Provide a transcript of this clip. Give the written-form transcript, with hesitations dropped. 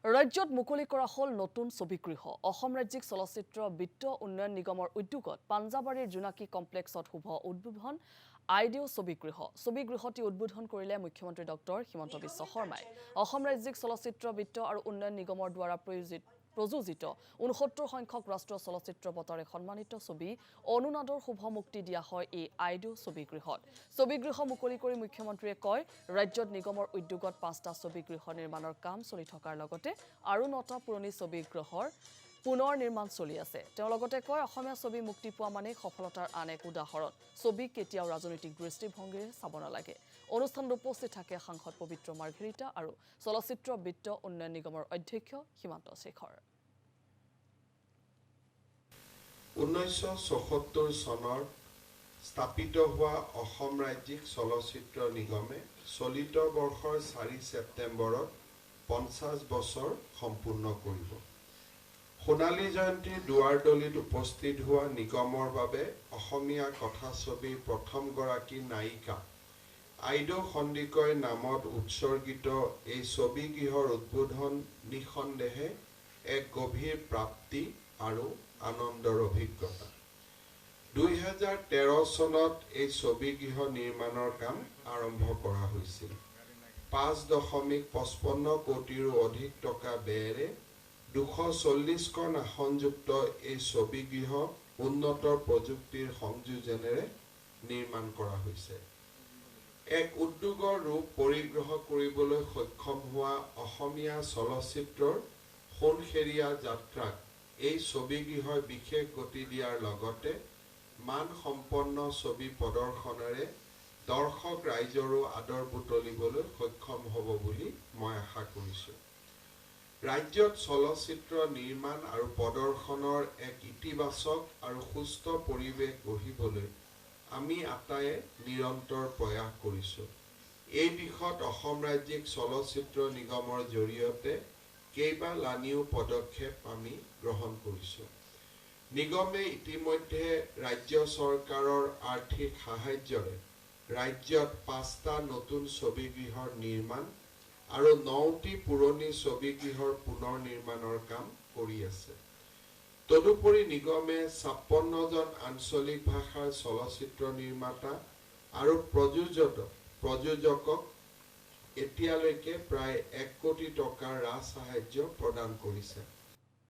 ৰাজ্যত মুকলি কৰা হল নতুন ছবিগৃহ অসম ৰাজ্যিক চলচ্চিত্ৰ বিত্ত উন্নয়ন নিগমৰ উদ্যোগত পাঞ্জাবাৰীৰ জোনাকী কমপ্লেক্সত শুভ উদ্বোধন আইডিও ছবিগৃহটি উদ্বোধন কৰিলে মুখ্যমন্ত্ৰী ডক্টৰ হিমন্ত বিশ্ব শৰ্মাই অসম ৰাজ্যিক চলচ্চিত্ৰ বিত্ত আৰু উন্নয়ন নিগমৰ দ্বাৰা প্ৰযোজিত 69 সংখ্যক ৰাষ্ট্ৰীয় চলচ্চিত্ৰ বঁটাৰে সন্মানিত ছবি অনুনাদৰ শুভ মুক্তি দিয়া হয় এই আইডিও ছবিগৃহ মুকলি কৰি মুখ্যমন্ত্ৰীয়ে কয় ৰাজ্যত নিগমৰ উদ্যোগত 5টা ছবিগৃহ নিৰ্মাণৰ কাম চলি থকাৰ লগতে আৰু 9টা পুৰণি ছবিগৃহৰ পুনৰ নিৰ্মাণ চলি আছে তেওঁ লগতে কয় অসমীয়া ছবি মুক্তি পোৱা মানে সফলতাৰ আন এক উদাহৰণ ছবি কেতিয়াও ৰাজনৈতিক দৃষ্টিভংগীৰে চাব নালাগে অনুষ্ঠানত উপস্থিত থাকে সাংসদ পবিত্ৰ মাৰ্ঘেৰিটা আৰু চলচ্চিত্ৰ বিত্ত উন্নয়ন নিগমৰ অধ্যক্ষ হিমন্ত শেখৰ 1974 চনৰ স্থাপিত হোৱা অসম ৰাজ্যিক চলচ্চিত্ৰ নিগমে চলিত বৰ্ষৰ 4 ছেপ্টেম্বৰত 50 বছৰ সম্পূৰ্ণ কৰিব সোণালী জয়ন্তীৰ দুৱাৰদলিত উপস্থিত হোৱা নিগমৰ বাবে অসমীয়া কথাছবিৰ প্ৰথম গৰাকী নায়িকা আইডো সন্দিকৈ নামত উৎসৰ্গিত এই ছবিগৃহৰ উদ্বোধন নিঃসন্দেহে এক গভীৰ প্ৰাপ্তি আৰু আনন্দৰ অভিজ্ঞতা 2013 চনত এই ছবিগৃহ নিৰ্মাণৰ কাম আৰম্ভ কৰা হৈছিল 5.55 কোটিৰো অধিক টকা ব্যয়েৰে 240খন আসনযুক্ত এই ছবিগৃহ উন্নত প্ৰযুক্তিৰ সংযোজনেৰে নিৰ্মাণ কৰা হৈছে এক উদ্যোগৰ ৰূপ পৰিগ্ৰহ কৰিবলৈ সক্ষম হোৱা অসমীয়া চলচ্চিত্ৰৰ সোণখেৰীয়া যাত্ৰাক এই ছবিগৃহই বিশেষ গতি দিয়াৰ লগতে মানসম্পন্ন ছবি প্ৰদৰ্শনেৰে দৰ্শক ৰাইজৰো আদৰ বুটলিবলৈ সক্ষম হ'ব বুলি মই আশা কৰিছোঁ ৰাজ্যত চলচ্চিত্ৰ নিৰ্মাণ আৰু প্ৰদৰ্শনৰ এক ইতিবাচক আৰু সুস্থ পৰিৱেশ গঢ়িবলৈ আমি আটায়ে নিৰন্তৰ প্ৰয়াস কৰিছোঁ এই দিশত অসম ৰাজ্যিক চলচ্চিত্ৰ নিগমৰ জৰিয়তে কেইবা লানিও পদক্ষেপ আমি গ্ৰহণ কৰিছোঁ নিগমে ইতিমধ্যে ৰাজ্য চৰকাৰৰ আৰ্থিক সাহায্যৰে ৰাজ্যত 5টা নতুন ছবিগৃহৰ নিৰ্মাণ আৰু 9টি পুৰণি ছবিগৃহৰ পুনৰ নিৰ্মাণৰ কাম কৰি আছে তদুপৰি নিগমে 56জন আঞ্চলিক ভাষাৰ চলচ্চিত্ৰ নিৰ্মাতা আৰু প্ৰযোজকক এতিয়ালৈকে প্ৰায় 1 কোটি টকাৰ ৰাজসাহায্য প্ৰদান কৰিছে